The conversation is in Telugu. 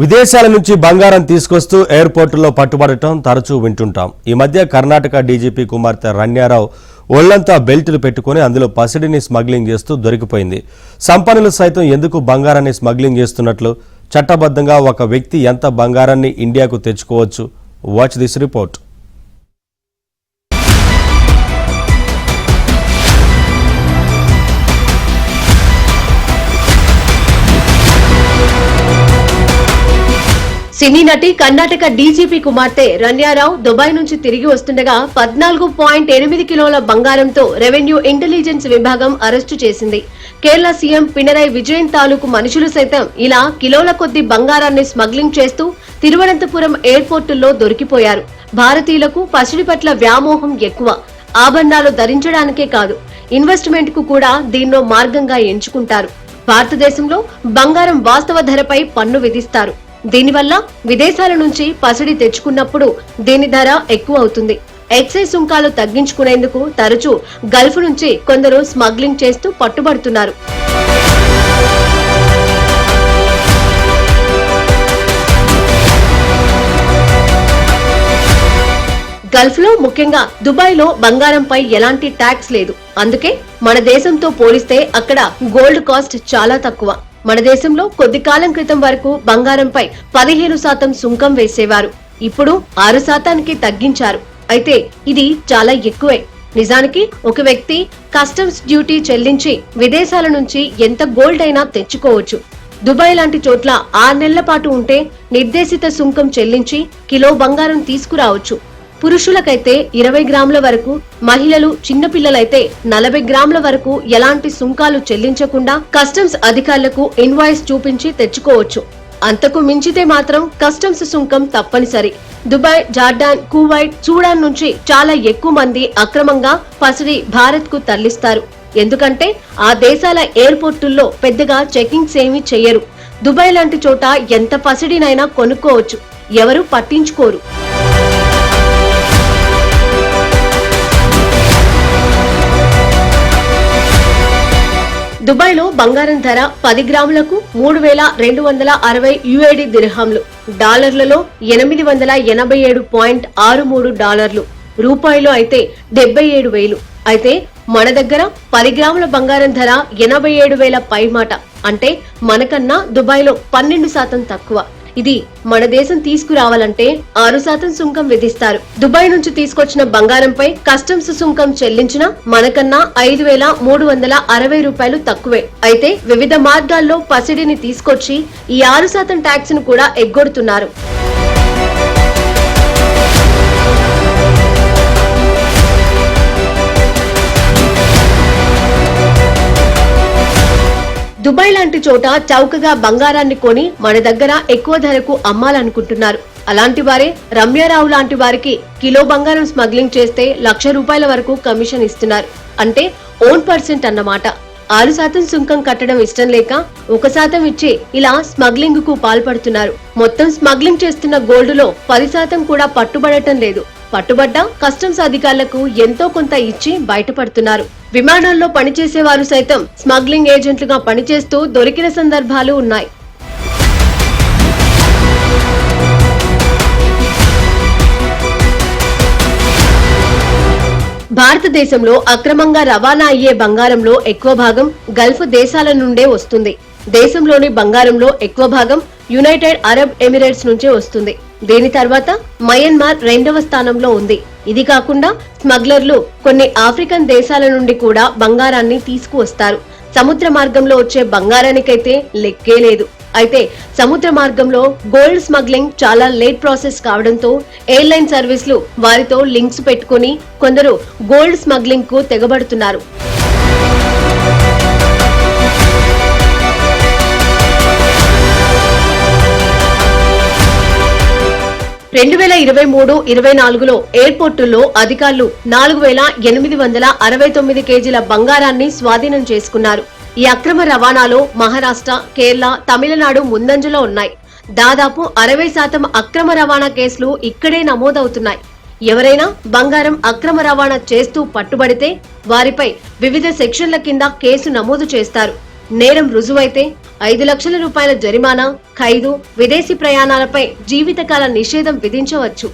విదేశాల నుంచి బంగారం తీసుకొస్తూ ఎయిర్పోర్టులో పట్టుబడటం తరచూ వింటుంటాం. ఈ మధ్య కర్ణాటక డీజీపీ కుమార్తె రన్యారావు ఒళ్లంతా బెల్టులు పెట్టుకుని అందులో పసిడిని స్మగ్లింగ్ చేస్తూ దొరికిపోయింది. సంపన్నులు సైతం ఎందుకు బంగారాన్ని స్మగ్లింగ్ చేస్తున్నట్లు, చట్టబద్ధంగా ఒక వ్యక్తి ఎంత బంగారాన్ని ఇండియాకు తెచ్చుకోవచ్చు? Watch this report. సినీ నటి కర్ణాటక డీజీపీ కుమార్తె రన్యారావు దుబాయ్ నుంచి తిరిగి వస్తుండగా 14.8 కిలోల బంగారంతో రెవెన్యూ ఇంటెలిజెన్స్ విభాగం అరెస్టు చేసింది. కేరళ సీఎం పినరై విజయన్ తాలూకు మనుషులు సైతం ఇలా కిలోల కొద్ది బంగారాన్ని స్మగ్లింగ్ చేస్తూ తిరువనంతపురం ఎయిర్పోర్టుల్లో దొరికిపోయారు. భారతీయులకు పసిడి పట్ల వ్యామోహం ఎక్కువ. ఆభరణాలు ధరించడానికే కాదు, ఇన్వెస్ట్మెంట్ కు కూడా దీన్నో మార్గంగా ఎంచుకుంటారు. భారతదేశంలో బంగారం వాస్తవ ధరపై పన్ను విధిస్తారు. దీనివల్ల విదేశాల నుంచి పసిడి తెచ్చుకున్నప్పుడు దీని ధర ఎక్కువ అవుతుంది. ఎక్సైజ్ సుంకాలు తగ్గించుకునేందుకు తరచూ గల్ఫ్ నుంచి కొందరు స్మగ్లింగ్ చేస్తూ పట్టుబడుతున్నారు. గల్ఫ్ లో, ముఖ్యంగా దుబాయ్ లో బంగారంపై ఎలాంటి ట్యాక్స్ లేదు. అందుకే మన దేశంతో పోలిస్తే అక్కడ గోల్డ్ కాస్ట్ చాలా తక్కువ. మన దేశంలో కొద్ది కాలం క్రితం వరకు బంగారంపై 15% సుంకం వేసేవారు. ఇప్పుడు 6% తగ్గించారు. అయితే ఇది చాలా ఎక్కువే. నిజానికి ఒక వ్యక్తి కస్టమ్స్ డ్యూటీ చెల్లించి విదేశాల నుంచి ఎంత గోల్డ్ అయినా తెచ్చుకోవచ్చు. దుబాయ్ లాంటి చోట్ల 6 నెలల పాటు ఉంటే నిర్దేశిత సుంకం చెల్లించి కిలో బంగారం తీసుకురావచ్చు. పురుషులకైతే 20 గ్రాముల వరకు, మహిళలు, చిన్నపిల్లలైతే 40 గ్రాముల వరకు ఎలాంటి సుంకాలు చెల్లించకుండా కస్టమ్స్ అధికారులకు ఇన్వాయిస్ చూపించి తెచ్చుకోవచ్చు. అంతకు మించితే మాత్రం కస్టమ్స్ సుంకం తప్పనిసరి. దుబాయ్, జార్డాన్, కువైట్, సూడాన్ నుంచి చాలా ఎక్కువ మంది అక్రమంగా పసిడి భారత్ కు తరలిస్తారు. ఎందుకంటే ఆ దేశాల ఎయిర్పోర్టుల్లో పెద్దగా చెకింగ్స్ ఏమీ చెయ్యరు. దుబాయ్ లాంటి చోట ఎంత పసిడినైనా కొనుక్కోవచ్చు, ఎవరు పట్టించుకోరు. దుబాయ్ లో బంగారం ధర 10 గ్రాములకు 3,260 UAD దిర్హాంలు, డాలర్లలో $887.63, రూపాయలు అయితే 77,000. అయితే మన దగ్గర 10 గ్రాముల బంగారం ధర 87,000 పైమాట. అంటే మనకన్నా దుబాయ్ లో 12% తక్కువ. ఇది మన దేశం తీసుకురావాలంటే 6% సుంకం విధిస్తారు. దుబాయ్ నుంచి తీసుకొచ్చిన బంగారంపై కస్టమ్స్ సుంకం చెల్లించినా మనకన్నా 5,360 రూపాయలు తక్కువే. అయితే వివిధ మార్గాల్లో పసిడిని తీసుకొచ్చి ఈ 6% ట్యాక్స్ ను కూడా ఎగ్గొడుతున్నారు. దుబాయ్ లాంటి చోట చౌకగా బంగారాన్ని కొని మన దగ్గర ఎక్కువ ధరకు అమ్మాలనుకుంటున్నారు. అలాంటి వారే రమ్యారావు లాంటి వారికి కిలో బంగారం స్మగ్లింగ్ చేస్తే ₹1,00,000 వరకు కమిషన్ ఇస్తున్నారు. అంటే ఓన్ పర్సెంట్ అన్నమాట. 6% సుంకం కట్టడం ఇష్టం లేక 1% ఇచ్చి ఇలా స్మగ్లింగ్ కు పాల్పడుతున్నారు. మొత్తం స్మగ్లింగ్ చేస్తున్న గోల్డ్ లో 10% కూడా పట్టుబడటం లేదు. పట్టుబడ్డ కస్టమ్స్ అధికారులకు ఎంతో కొంత ఇచ్చి బయటపడుతున్నారు. విమానాల్లో పనిచేసేవారు సైతం స్మగ్లింగ్ ఏజెంట్లుగా పనిచేస్తూ దొరికిన సందర్భాలు ఉన్నాయి. భారతదేశంలో అక్రమంగా రవాణా అయ్యే బంగారంలో ఎక్కువ భాగం గల్ఫ్ దేశాల నుండే వస్తుంది. దేశంలోని బంగారంలో ఎక్కువ భాగం యునైటెడ్ అరబ్ ఎమిరేట్స్ నుంచే వస్తుంది. దీని తర్వాత మయన్మార్ 2వ స్థానంలో ఉంది. ఇది కాకుండా స్మగ్లర్లు కొన్ని ఆఫ్రికన్ దేశాల నుండి కూడా బంగారాన్ని తీసుకువస్తారు. సముద్ర మార్గంలో వచ్చే బంగారానికైతే లెక్కే లేదు. అయితే సముద్ర మార్గంలో గోల్డ్ స్మగ్లింగ్ చాలా లేట్ ప్రాసెస్ కావడంతో ఎయిర్లైన్ సర్వీసులు వారితో లింక్స్ పెట్టుకుని కొందరు గోల్డ్ స్మగ్లింగ్ కు తెగబడుతున్నారు. 2023-24లో ఎయిర్పోర్టుల్లో అధికారులు 4,869 కేజీల బంగారాన్ని స్వాధీనం చేసుకున్నారు. ఈ అక్రమ రవాణాలో మహారాష్ట్ర, కేరళ, తమిళనాడు ముందంజలో ఉన్నాయి. దాదాపు 60% అక్రమ రవాణా కేసులు ఇక్కడే నమోదవుతున్నాయి. ఎవరైనా బంగారం అక్రమ రవాణా చేస్తూ పట్టుబడితే వారిపై వివిధ సెక్షన్ల కింద కేసు నమోదు చేస్తారు. నేరం రుజువైతే 5 లక్షల రూపాయల జరిమానా, ఖైదు, విదేశీ ప్రయాణాలపై జీవితకాల నిషేధం విధించవచ్చు.